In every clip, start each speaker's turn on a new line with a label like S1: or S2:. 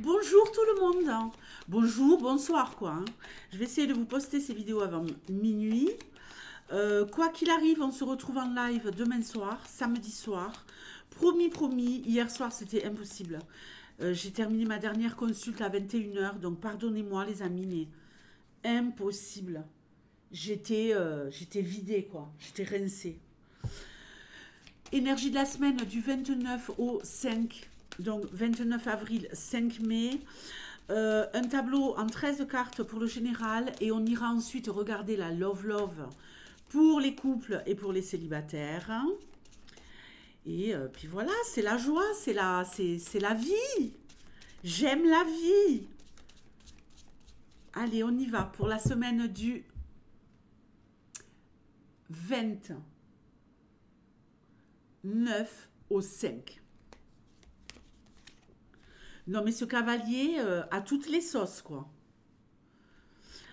S1: Bonjour tout le monde. Bonjour, bonsoir quoi, hein. Je vais essayer de vous poster ces vidéos avant minuit. Quoi qu'il arrive, on se retrouve en live demain soir, samedi soir. Promis, promis. Hier soir, c'était impossible. J'ai terminé ma dernière consulte à 21 h, donc pardonnez-moi les amis, mais impossible. J'étais vidée quoi, j'étais rincée. Énergie de la semaine du 29 au 5, donc 29 avril, 5 mai. Un tableau en 13 cartes pour le général et on ira ensuite regarder la Love Love pour les couples et pour les célibataires. Et puis voilà, c'est la joie, c'est la vie. J'aime la vie. Allez, on y va pour la semaine du 29 au 5. Non mais ce cavalier a toutes les sauces quoi.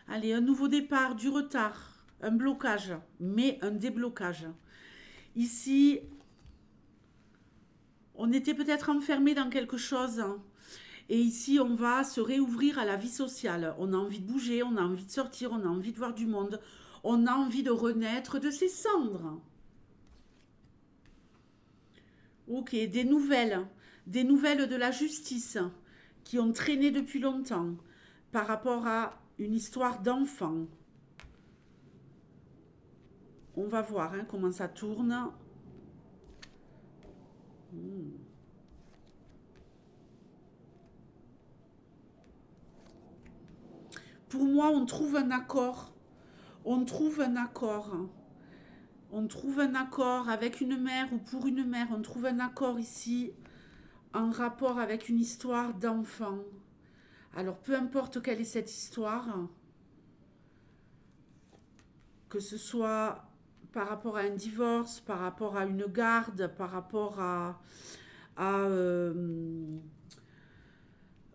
S1: Allez, un nouveau départ, du retard, un blocage, mais un déblocage. Ici, on était peut-être enfermé dans quelque chose, hein. Et ici, on va se réouvrir à la vie sociale. On a envie de bouger, on a envie de sortir, on a envie de voir du monde. On a envie de renaître de ses cendres. Ok, des nouvelles de la justice qui ont traîné depuis longtemps par rapport à une histoire d'enfant. On va voir hein, comment ça tourne. Pour moi, on trouve un accord. On trouve un accord. On trouve un accord avec une mère ou pour une mère. On trouve un accord ici en rapport avec une histoire d'enfant. Alors, peu importe quelle est cette histoire, que ce soit par rapport à un divorce, par rapport à une garde, par rapport à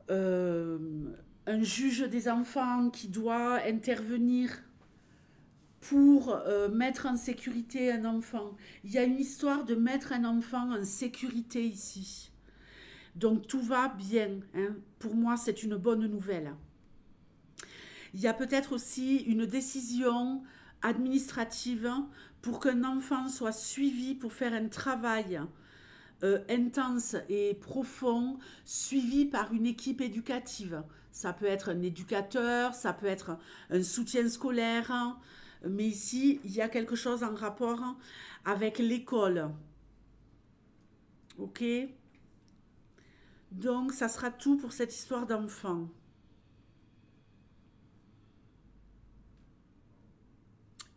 S1: un juge des enfants qui doit intervenir pour mettre en sécurité un enfant. Il y a une histoire de mettre un enfant en sécurité ici. Donc tout va bien, hein. Pour moi, c'est une bonne nouvelle. Il y a peut-être aussi une décision administrative pour qu'un enfant soit suivi pour faire un travail intense et profond, suivi par une équipe éducative. Ça peut être un éducateur, ça peut être un soutien scolaire, hein. Mais ici, il y a quelque chose en rapport avec l'école. Ok? Donc, ça sera tout pour cette histoire d'enfant.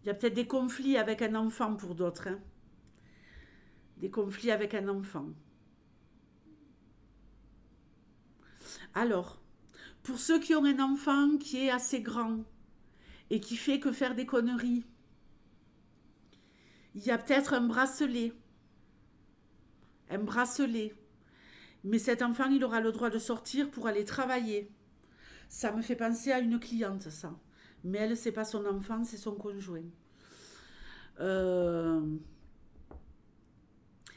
S1: Il y a peut-être des conflits avec un enfant pour d'autres, hein. Des conflits avec un enfant. Alors, pour ceux qui ont un enfant qui est assez grand et qui fait que faire des conneries, il y a peut-être un bracelet. Un bracelet. Mais cet enfant, il aura le droit de sortir pour aller travailler. Ça me fait penser à une cliente, ça. Mais elle, c'est pas son enfant, c'est son conjoint.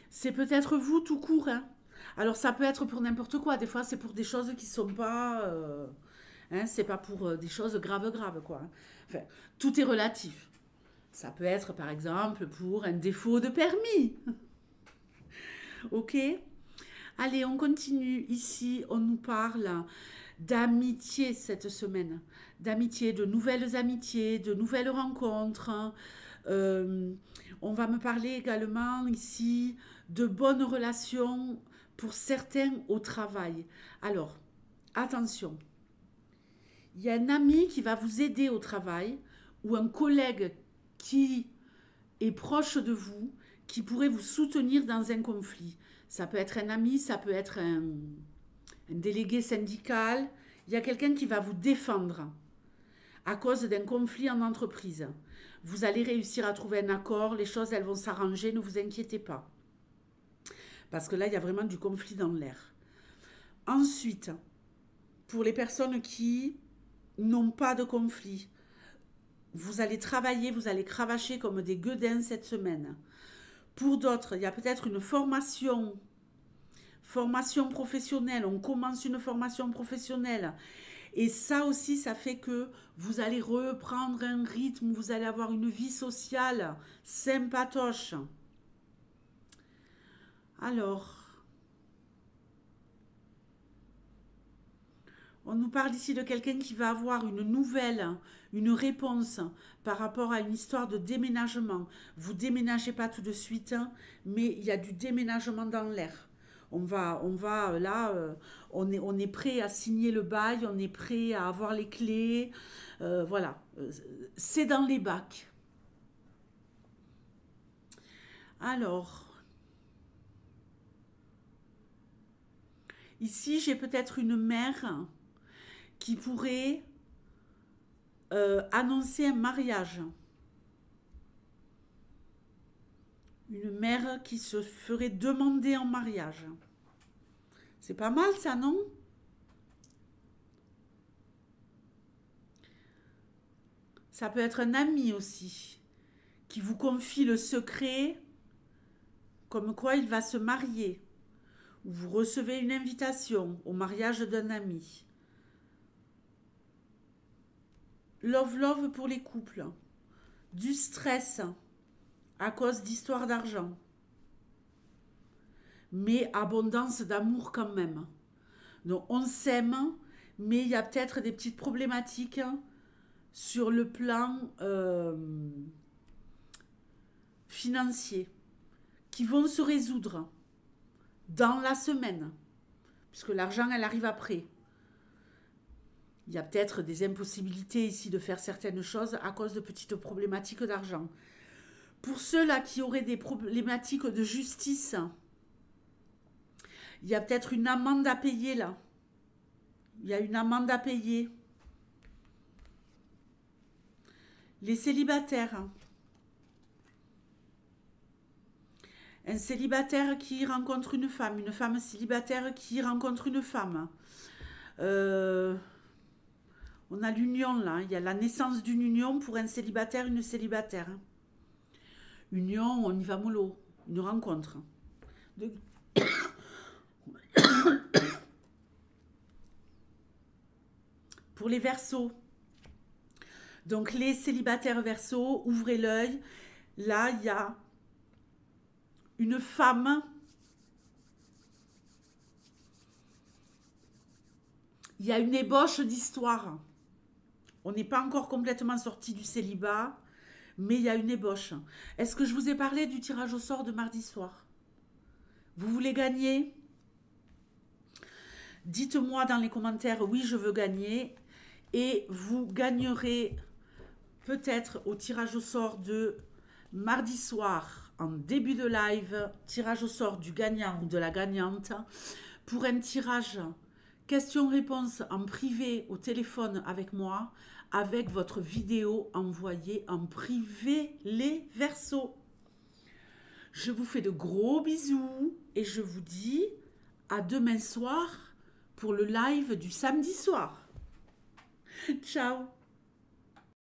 S1: C'est peut-être vous tout court, hein. Alors ça peut être pour n'importe quoi. Des fois, c'est pour des choses qui sont pas, hein, c'est pas pour des choses graves, graves, quoi, hein. Enfin, tout est relatif. Ça peut être, par exemple, pour un défaut de permis. Ok? Allez, on continue. Ici, on nous parle d'amitié cette semaine. D'amitié, de nouvelles amitiés, de nouvelles rencontres. On va me parler également ici de bonnes relations pour certains au travail. Alors, attention. Il y a un ami qui va vous aider au travail ou un collègue qui est proche de vous, qui pourrait vous soutenir dans un conflit. Ça peut être un ami, ça peut être un délégué syndical. Il y a quelqu'un qui va vous défendre à cause d'un conflit en entreprise. Vous allez réussir à trouver un accord, les choses elles vont s'arranger, ne vous inquiétez pas. Parce que là, il y a vraiment du conflit dans l'air. Ensuite, pour les personnes qui n'ont pas de conflit, vous allez travailler, vous allez cravacher comme des gueudins cette semaine. Pour d'autres, il y a peut-être une formation formation professionnelle, on commence une formation professionnelle. Et ça aussi, ça fait que vous allez reprendre un rythme, vous allez avoir une vie sociale sympatoche. Alors, on nous parle ici de quelqu'un qui va avoir une nouvelle, une réponse par rapport à une histoire de déménagement. Vous déménagez pas tout de suite, hein, mais il y a du déménagement dans l'air. Là, on est prêt à signer le bail, on est prêt à avoir les clés. Voilà, c'est dans les bacs. Alors, ici, j'ai peut-être une mère qui pourrait annoncer un mariage. Une mère qui se ferait demander en mariage. C'est pas mal ça, non? Ça peut être un ami aussi qui vous confie le secret comme quoi il va se marier. Ou vous recevez une invitation au mariage d'un ami. Love, love pour les couples. Du stress à cause d'histoires d'argent. Mais abondance d'amour quand même. Donc on s'aime, mais il y a peut-être des petites problématiques sur le plan financier qui vont se résoudre dans la semaine, puisque l'argent, elle arrive après. Il y a peut-être des impossibilités ici de faire certaines choses à cause de petites problématiques d'argent. Pour ceux-là qui auraient des problématiques de justice, il y a peut-être une amende à payer là. Il y a une amende à payer. Les célibataires. Un célibataire qui rencontre une femme célibataire qui rencontre une femme. On a l'union là, il y a la naissance d'une union pour un célibataire, une célibataire. Union, on y va mollo, une rencontre. Pour les Verseaux. Donc les célibataires Verseaux, ouvrez l'œil. Là, il y a une femme. Il y a une ébauche d'histoire. On n'est pas encore complètement sorti du célibat, mais il y a une ébauche. Est-ce que je vous ai parlé du tirage au sort de mardi soir? Vous voulez gagner? Dites-moi dans les commentaires, oui, je veux gagner. Et vous gagnerez peut-être au tirage au sort de mardi soir, en début de live, tirage au sort du gagnant ou de la gagnante, pour un tirage question-réponse en privé au téléphone avec moi, avec votre vidéo envoyée en privé, les Verseaux. Je vous fais de gros bisous et je vous dis à demain soir pour le live du samedi soir. Ciao!